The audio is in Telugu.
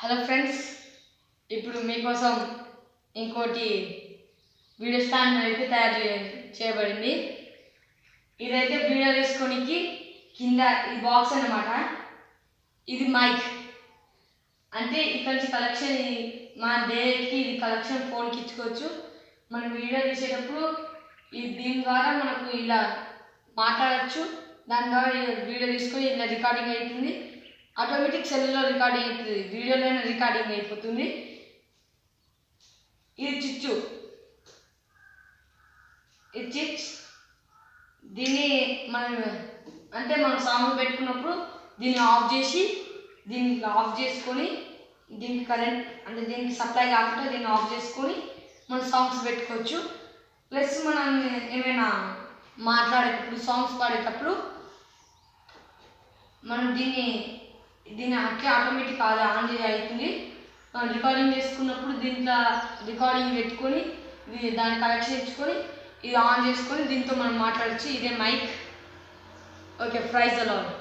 హలో ఫ్రెండ్స్, ఇప్పుడు మీకోసం ఇంకోటి వీడియో స్టాండ్ అయితే తయారు చేయబడింది. ఇదైతే వీడియో తీసుకోనికి కింద ఈ బాక్స్ అన్నమాట. ఇది మైక్ అంటే ఇక్కడ నుంచి కలెక్షన్ మన డైరెక్ట్కి ఇది కలెక్షన్ ఫోన్కి ఇచ్చుకోవచ్చు. మనం వీడియో తీసేటప్పుడు దీని ద్వారా మనకు ఇలా మాట్లాడచ్చు. దాని ద్వారా వీడియో తీసుకొని ఇలా రికార్డింగ్ అవుతుంది. ఆటోమేటిక్ సెల్లో రికార్డింగ్ అవుతుంది, వీడియోలోనే రికార్డింగ్ అయిపోతుంది. ఇది చిచ్చు, ఇది చిప్స్. దీన్ని మనం సాంగ్ పెట్టుకున్నప్పుడు దీన్ని ఆఫ్ చేసి చేసుకొని దీనికి కరెంట్ అంటే దీనికి సప్లై కాకుండా దీన్ని ఆఫ్ చేసుకొని మనం సాంగ్స్ పెట్టుకోవచ్చు. ప్లస్ మనం ఏమైనా మాట్లాడేటప్పుడు సాంగ్స్ పాడేటప్పుడు మనం దీన్ని అట్లే ఆటోమేటిక్ ఆన్ అవుతుంది. రికార్డింగ్ చేసుకున్నప్పుడు దీంట్లో రికార్డింగ్ పెట్టుకొని దాని కనెక్షన్ ఇచ్చుకొని ఇది ఆన్ చేసుకొని దీంతో మనం మాట్లాడచ్చు. ఇదే mike. Okay, praise the lord.